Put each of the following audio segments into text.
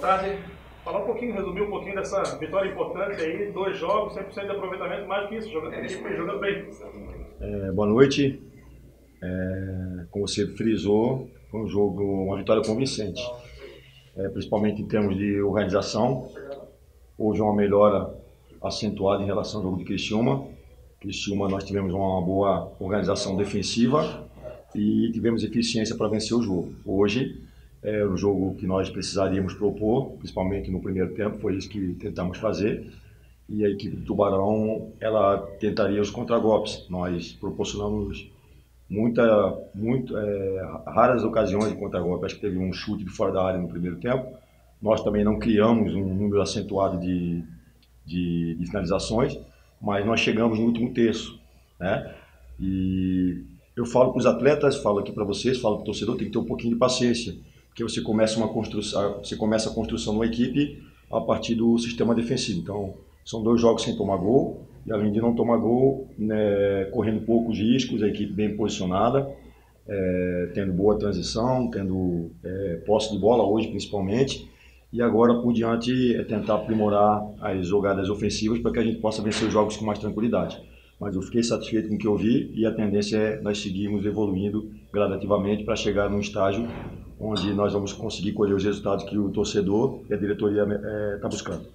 tarde. Falar um pouquinho, resumir um pouquinho dessa vitória importante aí, 2 jogos, 100% de aproveitamento, mais do que isso, jogando bem. Boa noite. Como você frisou, foi um jogo, uma vitória convincente, principalmente em termos de organização. Houve uma melhora acentuada em relação ao jogo de Criciúma. Criciúma, nós tivemos uma boa organização defensiva e tivemos eficiência para vencer o jogo. Hoje, o jogo que nós precisaríamos propor, principalmente no primeiro tempo, foi isso que tentamos fazer. E a equipe do Tubarão, ela tentaria os contragolpes. Nós proporcionamos raras ocasiões de contragolpe. Acho que teve um chute de fora da área no primeiro tempo. Nós também não criamos um número acentuado de finalizações, mas nós chegamos no último terço, né? E eu falo para os atletas, falo aqui para vocês, falo para o torcedor, tem que ter um pouquinho de paciência, porque você começa a construção de uma equipe a partir do sistema defensivo. Então, são 2 jogos sem tomar gol, e além de não tomar gol, né, correndo poucos riscos, a equipe bem posicionada, tendo boa transição, tendo posse de bola hoje principalmente, e agora por diante tentar aprimorar as jogadas ofensivas para que a gente possa vencer os jogos com mais tranquilidade. Mas eu fiquei satisfeito com o que eu vi e a tendência é nós seguirmos evoluindo gradativamente para chegar num estágio onde nós vamos conseguir colher os resultados que o torcedor e a diretoria está buscando.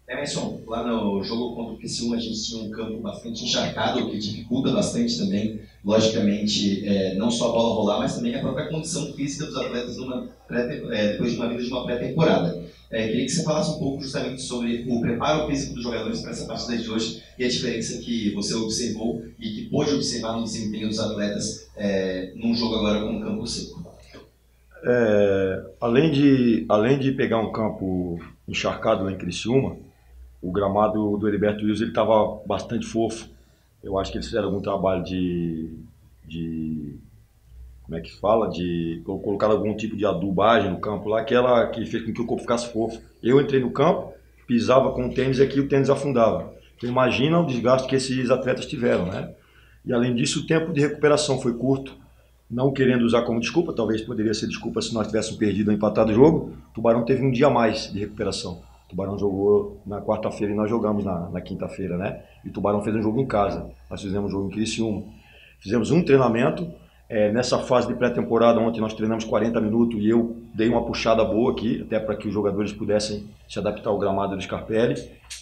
Emerson, lá no jogo contra o Criciúma a gente tinha um campo bastante encharcado, o que dificulta bastante também, logicamente, não só a bola rolar, mas também a própria condição física dos atletas depois de uma vida de uma pré-temporada. Queria que você falasse um pouco justamente sobre o preparo físico dos jogadores para essa partida de hoje e a diferença que você observou e que pôde observar no desempenho dos atletas num jogo agora com um campo seco. Além de pegar um campo encharcado lá em Criciúma, o gramado do Heriberto Wilson estava bastante fofo. Eu acho que eles fizeram algum trabalho como é que fala? De colocar algum tipo de adubagem no campo lá, que fez com que o corpo ficasse fofo. Eu entrei no campo, pisava com o tênis e aqui o tênis afundava. Então imagina o desgaste que esses atletas tiveram, né? E além disso, o tempo de recuperação foi curto. Não querendo usar como desculpa, talvez poderia ser desculpa se nós tivéssemos perdido ou empatado o jogo, o Tubarão teve um dia a mais de recuperação. O Tubarão jogou na quarta-feira e nós jogamos na quinta-feira, né? E o Tubarão fez um jogo em casa. Nós fizemos um jogo em Criciúma. Fizemos um treinamento. Nessa fase de pré-temporada, ontem nós treinamos 40 minutos e eu dei uma puxada boa aqui, até para que os jogadores pudessem se adaptar ao gramado do Scarpelli.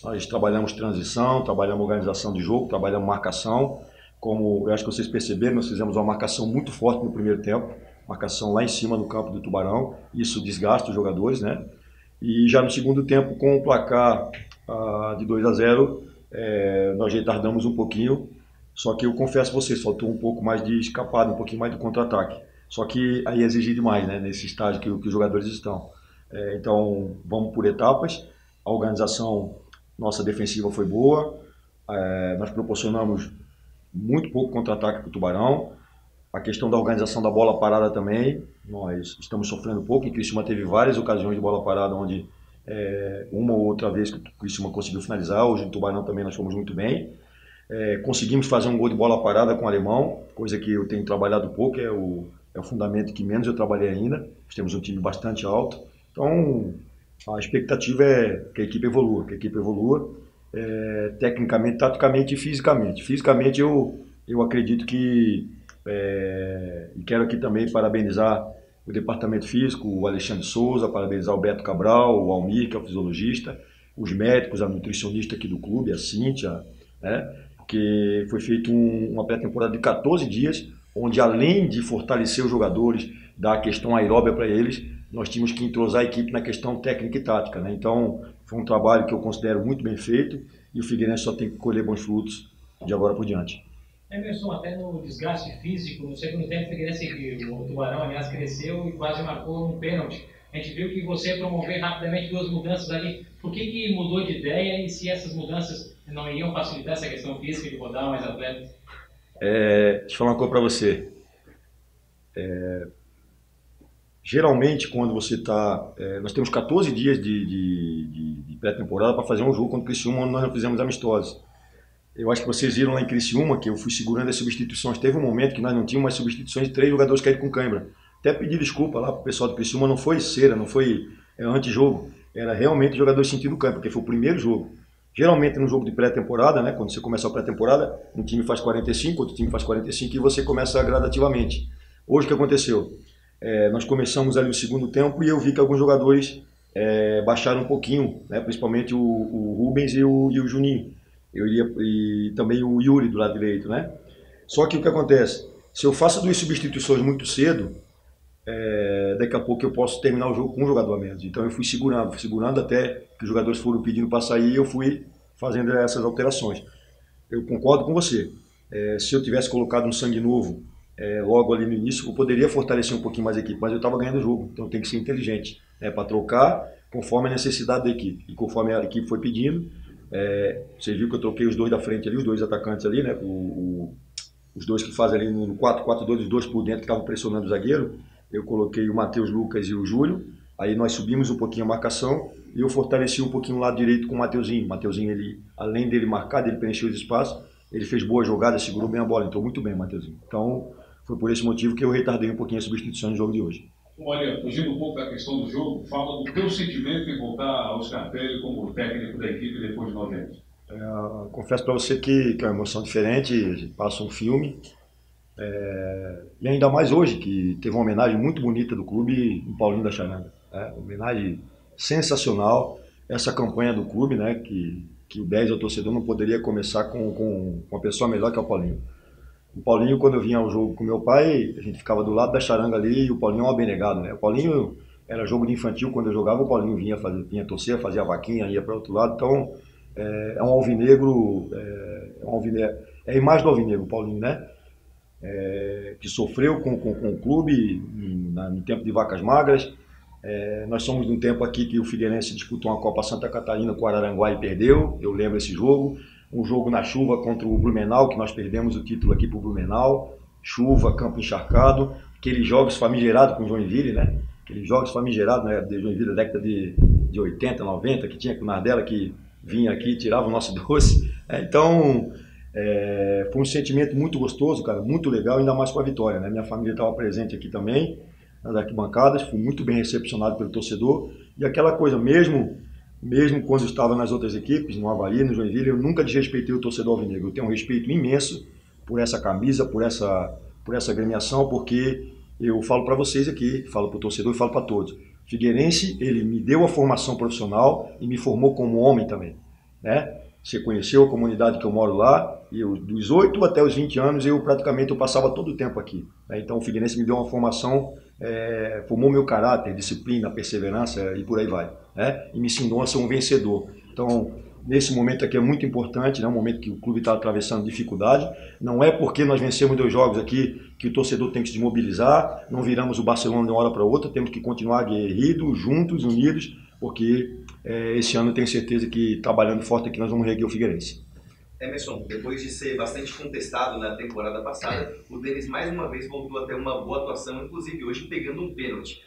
Nós trabalhamos transição, trabalhamos organização de jogo, trabalhamos marcação. Como eu acho que vocês perceberam, nós fizemos uma marcação muito forte no primeiro tempo, marcação lá em cima no campo do Tubarão. Isso desgasta os jogadores, né? E já no segundo tempo, com o placar de 2-0, nós retardamos um pouquinho, só que eu confesso a vocês, faltou um pouco mais de escapada, um pouquinho mais de contra-ataque. Só que aí exigir demais, né, nesse estágio que os jogadores estão. Então, vamos por etapas. A organização nossa defensiva foi boa, nós proporcionamos muito pouco contra-ataque para o Tubarão. A questão da organização da bola parada também, nós estamos sofrendo pouco. Em Criciúma teve várias ocasiões de bola parada onde uma ou outra vez que o Criciúma conseguiu finalizar. Hoje no Tubarão também nós fomos muito bem. Conseguimos fazer um gol de bola parada com o Alemão, coisa que eu tenho trabalhado pouco, é o fundamento que menos eu trabalhei ainda. Nós temos um time bastante alto, então a expectativa é que a equipe evolua, tecnicamente, taticamente e fisicamente. Fisicamente eu acredito que, e quero aqui também parabenizar o departamento físico, o Alexandre Souza, parabenizar o Beto Cabral, o Almir, que é o fisiologista, os médicos, a nutricionista aqui do clube, a Cíntia, né? Porque foi feita uma pré-temporada de 14 dias, onde além de fortalecer os jogadores, dar a questão aeróbia para eles, nós tínhamos que entrosar a equipe na questão técnica e tática, né? Então, foi um trabalho que eu considero muito bem feito e o Figueirense só tem que colher bons frutos de agora por diante. Emerson, até no desgaste físico, no segundo tempo, o Tubarão, aliás, cresceu e quase marcou um pênalti. A gente viu que você promoveu rapidamente 2 mudanças ali. Por que mudou de ideia e se essas mudanças não iriam facilitar essa questão física de rodar mais atletas? Deixa eu falar uma coisa para você. Geralmente, quando você está... nós temos 14 dias de pré-temporada para fazer um jogo contra o Criciúma, onde nós não fizemos amistosos. Eu acho que vocês viram lá em Criciúma que eu fui segurando as substituições. Teve um momento que nós não tínhamos mais substituições de 3 jogadores caíram com cãibra. Até pedi desculpa lá para o pessoal do Criciúma, não foi cera, não foi antijogo. Era realmente os jogadores sentindo o campo, porque foi o primeiro jogo. Geralmente no jogo de pré-temporada, né, quando você começa a pré-temporada, um time faz 45, outro time faz 45 e você começa gradativamente. Hoje o que aconteceu? Nós começamos ali no segundo tempo e eu vi que alguns jogadores baixaram um pouquinho, né, principalmente o Rubens e o Juninho. E também o Yuri do lado direito, né? Só que o que acontece? Se eu faço 2 substituições muito cedo, daqui a pouco eu posso terminar o jogo com um jogador a menos. Então eu fui segurando até que os jogadores foram pedindo para sair e eu fui fazendo essas alterações. Eu concordo com você. Se eu tivesse colocado um sangue novo logo ali no início, eu poderia fortalecer um pouquinho mais a equipe, mas eu estava ganhando o jogo. Então tem que ser inteligente, né, para trocar conforme a necessidade da equipe e conforme a equipe foi pedindo. Você viu que eu troquei os 2 da frente ali, os 2 atacantes ali, né? Os 2 que fazem ali no 4-4-2, os 2 por dentro que estavam pressionando o zagueiro. Eu coloquei o Matheus Lucas e o Júlio. Aí nós subimos um pouquinho a marcação e eu fortaleci um pouquinho o lado direito com o Mateuzinho. O Mateuzinho, ele, além dele marcar, dele preencher os espaços, ele fez boas jogadas, segurou bem a bola, entrou muito bem o Mateuzinho. Então foi por esse motivo que eu retardei um pouquinho a substituição no jogo de hoje. Olha, fugindo um pouco da questão do jogo, fala do teu sentimento em voltar ao Scarpelli como técnico da equipe depois de 9 anos. Confesso para você que é uma emoção diferente, passa um filme. E ainda mais hoje, que teve uma homenagem muito bonita do clube em Paulinho da Charanga. Uma homenagem sensacional. Essa campanha do clube, né, que o 10 ao torcedor não poderia começar com uma pessoa melhor que é o Paulinho. O Paulinho, quando eu vinha ao jogo com meu pai, a gente ficava do lado da charanga ali e o Paulinho é um abnegado, né? O Paulinho era jogo de infantil, quando eu jogava, o Paulinho vinha torcer, fazia a vaquinha, ia para o outro lado. Então, é um alvinegro, é a imagem do alvinegro, o Paulinho, né? Que sofreu com o clube no tempo de vacas magras. Nós somos de um tempo aqui que o Figueirense disputou uma Copa Santa Catarina com o Araranguá e perdeu, eu lembro esse jogo. Um jogo na chuva contra o Blumenau, que nós perdemos o título aqui para o Blumenau. Chuva, campo encharcado, aqueles jogos famigerados com o Joinville, né? Aqueles jogos famigerados, né, de Joinville da década de 80, 90, que tinha com o Nardella, que vinha aqui e tirava o nosso doce. Então, foi um sentimento muito gostoso, cara, muito legal, ainda mais com a vitória, né? Minha família estava presente aqui também, nas arquibancadas, fui muito bem recepcionado pelo torcedor. E aquela coisa, mesmo quando estava nas outras equipes, no Avaí, no Joinville, eu nunca desrespeitei o torcedor alvinegro. Eu tenho um respeito imenso por essa camisa, por essa agremiação, porque eu falo para vocês aqui, falo para o torcedor e falo para todos. Figueirense, ele me deu a formação profissional e me formou como homem também, né? Você conheceu a comunidade que eu moro lá, e dos 8 até os 20 anos eu passava todo o tempo aqui, né? Então o Figueirense me deu uma formação, formou meu caráter, disciplina, perseverança e por aí vai, né? E me ensinou a ser um vencedor. Então, nesse momento aqui é muito importante, né? Um momento que o clube está atravessando dificuldade. Não é porque nós vencemos 2 jogos aqui que o torcedor tem que se desmobilizar, não viramos o Barcelona de uma hora para outra, temos que continuar aguerridos, juntos, unidos, porque esse ano eu tenho certeza que trabalhando forte aqui nós vamos reerguer o Figueirense. Emerson, depois de ser bastante contestado na temporada passada, o Denis mais uma vez voltou a ter uma boa atuação, inclusive hoje pegando um pênalti.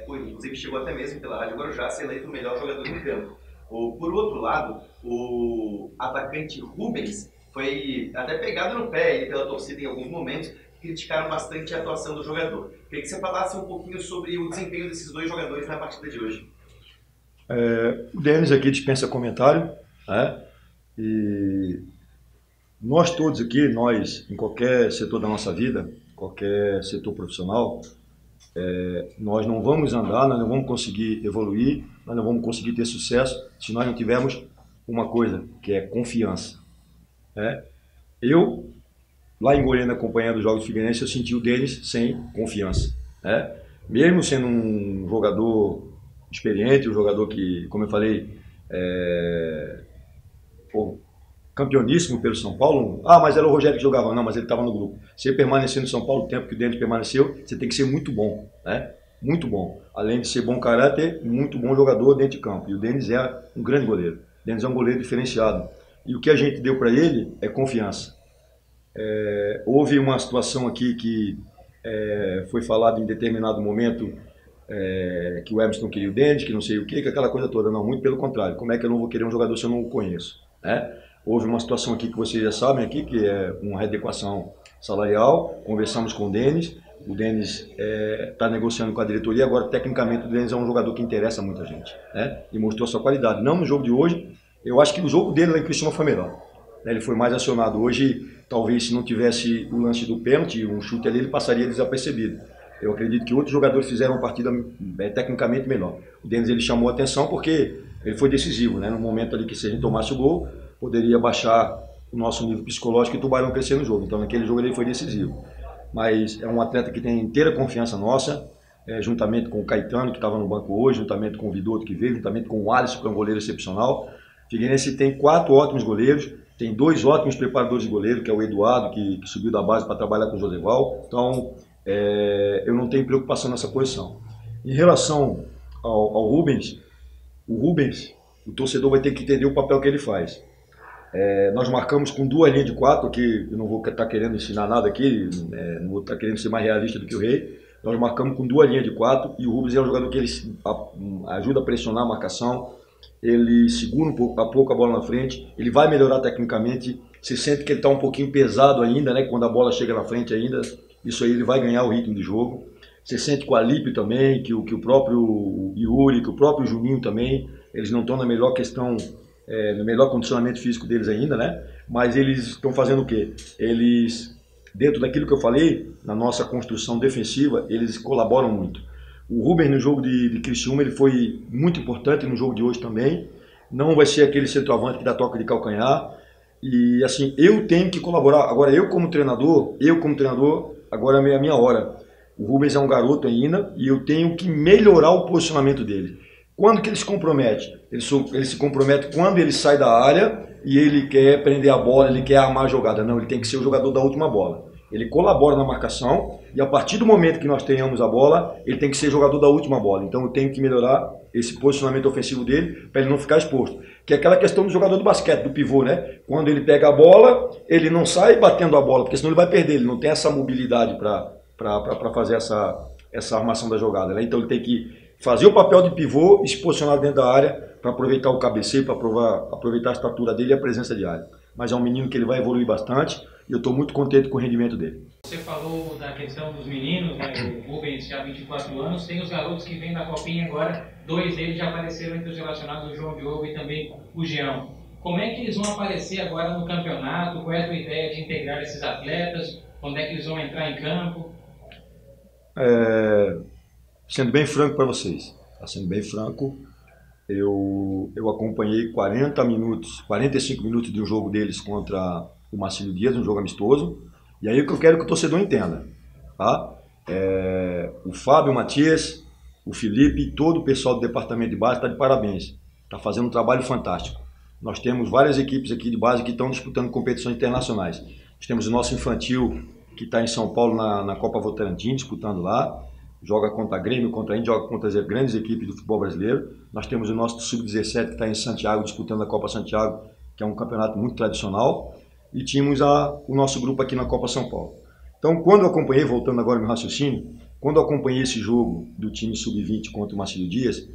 Inclusive chegou até mesmo pela Rádio Guarujá a ser eleito o melhor jogador em campo. Por outro lado, o atacante Rubens foi até pegado no pé pela torcida em alguns momentos, criticaram bastante a atuação do jogador. Queria que você falasse um pouquinho sobre o desempenho desses 2 jogadores na partida de hoje. O Denis aqui dispensa comentário, né? E nós todos aqui, nós em qualquer setor da nossa vida, qualquer setor profissional, nós não vamos andar, nós não vamos conseguir evoluir, nós não vamos conseguir ter sucesso se nós não tivermos uma coisa, que é confiança, né? Eu, lá em Goiânia, acompanhando os jogos do Figueirense, eu senti o Denis sem confiança, né? Mesmo sendo um jogador experiente, um jogador que, como eu falei, campeoníssimo pelo São Paulo. Mas era o Rogério que jogava. Não, mas ele estava no grupo. Você permanecer no São Paulo o tempo que o Denis permaneceu, você tem que ser muito bom, né? Muito bom. Além de ser bom caráter, muito bom jogador dentro de campo. E o Denis é um grande goleiro. O Denis é um goleiro diferenciado. E o que a gente deu para ele é confiança. Houve uma situação aqui que foi falado em determinado momento que o Emerson queria o Denis, que não sei o que aquela coisa toda. Não, muito pelo contrário. Como é que eu não vou querer um jogador se eu não o conheço, né? Houve uma situação aqui que vocês já sabem aqui, que é uma readequação salarial. Conversamos com o Denis, O Denis está negociando com a diretoria. Agora, tecnicamente, o Denis é um jogador que interessa muita gente, né? E mostrou sua qualidade. Não no jogo de hoje. Eu acho que o jogo dele lá em Criciúma foi melhor. Ele foi mais acionado. Hoje, talvez, se não tivesse o lance do pênalti, um chute ali, ele passaria desapercebido. Eu acredito que outros jogadores fizeram uma partida tecnicamente melhor. O Denis ele chamou a atenção porque ele foi decisivo, né? No momento ali que se a gente tomasse o gol, poderia baixar o nosso nível psicológico e o Tubarão crescer no jogo. Então naquele jogo ele foi decisivo. Mas é um atleta que tem inteira confiança nossa, juntamente com o Caetano, que estava no banco hoje, juntamente com o Vidotto, que veio, juntamente com o Alisson, que é um goleiro excepcional. Figueirense tem 4 ótimos goleiros, tem 2 ótimos preparadores de goleiro, que é o Eduardo, que subiu da base para trabalhar com o Joseval. Então, eu não tenho preocupação nessa posição. Em relação ao Rubens, o torcedor vai ter que entender o papel que ele faz. Nós marcamos com 2 linhas de 4, que eu não vou estar querendo ensinar nada aqui, não vou estar querendo ser mais realista do que o Rei. Nós marcamos com 2 linhas de 4 e o Rubens é um jogador que ele ajuda a pressionar a marcação, ele segura a pouco a bola na frente, ele vai melhorar tecnicamente, se sente que ele está um pouquinho pesado ainda, né? Quando a bola chega na frente ainda, isso aí ele vai ganhar o ritmo de jogo. Você sente com o Alípio também, que o próprio Yuri, que o próprio Juninho também, eles não estão na melhor questão, no melhor condicionamento físico deles ainda, né? Mas eles estão fazendo o quê? Eles, dentro daquilo que eu falei, na nossa construção defensiva, eles colaboram muito. O Rubens no jogo de Criciúma, ele foi muito importante no jogo de hoje também. Não vai ser aquele centroavante que dá toque de calcanhar. E assim, eu tenho que colaborar. Agora eu como treinador, agora é a minha hora. O Rubens é um garoto ainda e eu tenho que melhorar o posicionamento dele. Quando que ele se compromete? Ele se compromete quando ele sai da área e ele quer prender a bola, ele quer armar a jogada. Não, ele tem que ser o jogador da última bola. Ele colabora na marcação e a partir do momento que nós tenhamos a bola, ele tem que ser jogador da última bola. Então eu tenho que melhorar esse posicionamento ofensivo dele para ele não ficar exposto. Que é aquela questão do jogador do basquete, do pivô, né? Quando ele pega a bola, ele não sai batendo a bola, porque senão ele vai perder. Ele não tem essa mobilidade para fazer essa armação da jogada, né? Então ele tem que fazer o papel de pivô e se posicionar dentro da área para aproveitar o cabeceio, para aproveitar a estatura dele e a presença de área. Mas é um menino que ele vai evoluir bastante e eu estou muito contente com o rendimento dele. Você falou da questão dos meninos, né? O Rubens já há 24 anos, tem os garotos que vêm da Copinha agora, 2 deles já apareceram entre os relacionados, o João Diogo e também o Jean. Como é que eles vão aparecer agora no campeonato? Qual é a tua ideia de integrar esses atletas? Quando é que eles vão entrar em campo? Sendo bem franco para vocês, sendo bem franco, eu acompanhei 45 minutos de um jogo deles contra o Marcílio Dias, um jogo amistoso, e aí o que eu quero que o torcedor entenda, tá? O Fábio, o Matias, o Felipe e todo o pessoal do departamento de base está de parabéns, está fazendo um trabalho fantástico. Nós temos várias equipes aqui de base que estão disputando competições internacionais. Nós temos o nosso infantil que está em São Paulo na Copa Votorantim, disputando lá. Joga contra a Grêmio, contra a Índia, joga contra as grandes equipes do futebol brasileiro. Nós temos o nosso Sub-17 que está em Santiago, disputando a Copa Santiago, que é um campeonato muito tradicional. E tínhamos o nosso grupo aqui na Copa São Paulo. Então, quando eu acompanhei, voltando agora ao meu raciocínio, quando eu acompanhei esse jogo do time Sub-20 contra o Marcílio Dias,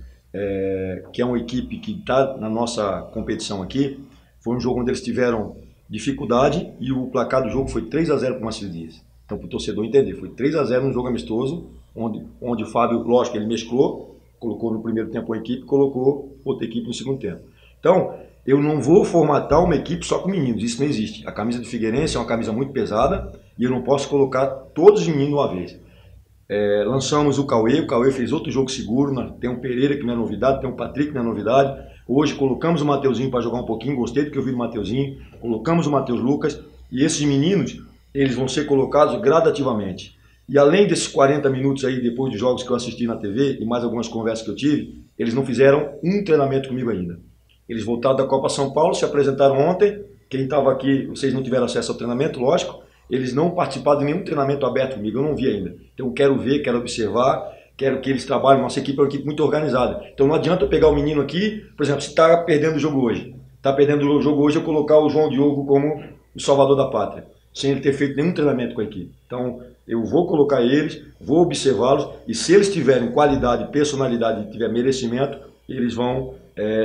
que é uma equipe que está na nossa competição aqui, foi um jogo onde eles tiveram dificuldade e o placar do jogo foi 3-0 para o Marcílio Dias. Então, para o torcedor entender, foi 3-0 num jogo amistoso, onde o Fábio, lógico, ele mesclou, colocou no primeiro tempo uma equipe, colocou outra equipe no segundo tempo. Então, eu não vou formatar uma equipe só com meninos, isso não existe. A camisa do Figueirense é uma camisa muito pesada e eu não posso colocar todos os meninos de uma vez. Lançamos o Cauê fez outro jogo seguro, tem o Pereira que não é novidade, tem o Patrick que não é novidade. Hoje colocamos o Mateuzinho para jogar um pouquinho, gostei do que eu vi do Mateuzinho, colocamos o Matheus Lucas e esses meninos, eles vão ser colocados gradativamente. E além desses 40 minutos aí, depois de jogos que eu assisti na TV e mais algumas conversas que eu tive, eles não fizeram um treinamento comigo ainda. Eles voltaram da Copa São Paulo, se apresentaram ontem, quem estava aqui, vocês não tiveram acesso ao treinamento, lógico, eles não participaram de nenhum treinamento aberto comigo, eu não vi ainda. Então eu quero ver, quero observar, quero que eles trabalhem, nossa equipe é uma equipe muito organizada. Então não adianta eu pegar o menino aqui, por exemplo, se está perdendo o jogo hoje, eu colocar o João Diogo como o salvador da pátria, sem ele ter feito nenhum treinamento com a equipe. Então eu vou colocar eles, vou observá-los e se eles tiverem qualidade, personalidade e tiver merecimento, eles vão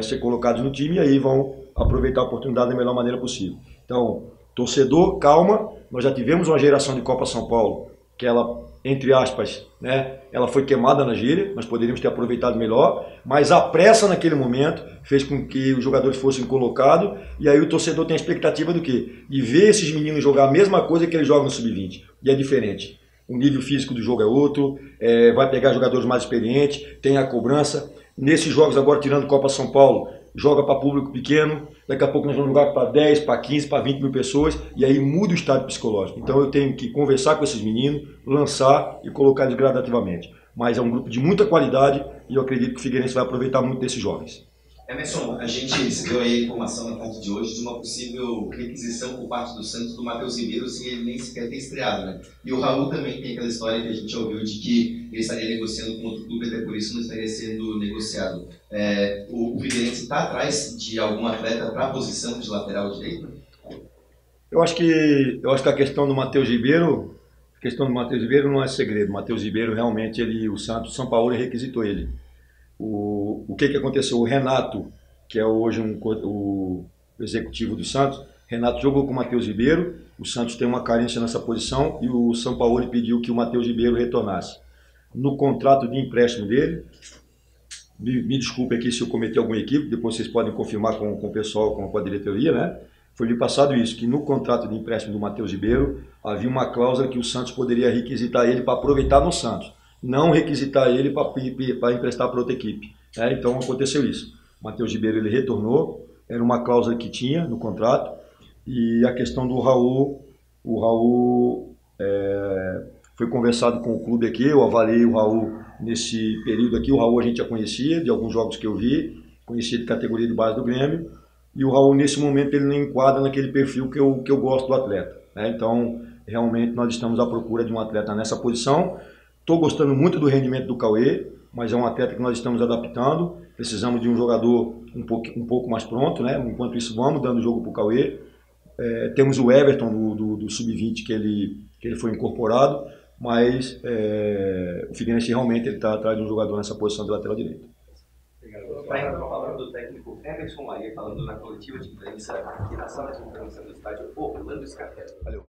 ser colocados no time e aí vão aproveitar a oportunidade da melhor maneira possível. Então, torcedor, calma, nós já tivemos uma geração de Copa São Paulo que ela, entre aspas, né, ela foi queimada na gíria, nós poderíamos ter aproveitado melhor, mas a pressa naquele momento fez com que os jogadores fossem colocados, e aí o torcedor tem a expectativa do quê? De ver esses meninos jogar a mesma coisa que eles jogam no Sub-20, e é diferente. O nível físico do jogo é outro, vai pegar jogadores mais experientes, tem a cobrança. Nesses jogos agora, tirando Copa São Paulo, joga para público pequeno, daqui a pouco nós vamos jogar para 10, para 15, para 20 mil pessoas, e aí muda o estado psicológico. Então eu tenho que conversar com esses meninos, lançar e colocar eles gradativamente. Mas é um grupo de muita qualidade e eu acredito que o Figueirense vai aproveitar muito desses jovens. Emerson, a gente recebeu aí a informação na tarde de hoje de uma possível requisição por parte do Santos do Matheus Ribeiro, sem ele nem sequer ter estreado, né? E o Raul também tem aquela história que a gente ouviu de que ele estaria negociando com outro clube, até por isso não estaria sendo negociado. O Figueirense está atrás de algum atleta para a posição de lateral direito? Eu acho que a questão do Matheus Ribeiro, não é segredo. O Matheus Ribeiro realmente, o São Paulo requisitou ele. O que aconteceu? O Renato, que é hoje o executivo do Santos, Renato jogou com o Matheus Ribeiro, o Santos tem uma carência nessa posição e o São Paulo pediu que o Matheus Ribeiro retornasse. No contrato de empréstimo dele, me desculpe aqui se eu cometi algum equívoco, depois vocês podem confirmar com o pessoal, com a diretoria, né? Foi-lhe passado isso, que no contrato de empréstimo do Matheus Ribeiro havia uma cláusula que o Santos poderia requisitar ele para aproveitar no Santos, não requisitar ele para emprestar para outra equipe. Então aconteceu isso. O Matheus Ribeiro ele retornou, era uma cláusula que tinha no contrato, e a questão do Raul, foi conversado com o clube aqui, eu avaliei o Raul nesse período aqui. O Raul a gente já conhecia, de alguns jogos que eu vi, conhecia de categoria de base do Grêmio, e o Raul nesse momento ele não enquadra naquele perfil que eu gosto do atleta. Então realmente nós estamos à procura de um atleta nessa posição. Estou gostando muito do rendimento do Cauê, mas é um atleta que nós estamos adaptando, precisamos de um jogador um pouco mais pronto, né? Enquanto isso vamos dando jogo para o Cauê. Temos o Everton do Sub-20 que ele foi incorporado, mas o Figueirense realmente está atrás de um jogador nessa posição de lateral direito. Está falando do técnico Emerson Maria, falando na coletiva de imprensa aqui na sala de imprensa do estádio Orlando Scarpelli. Valeu.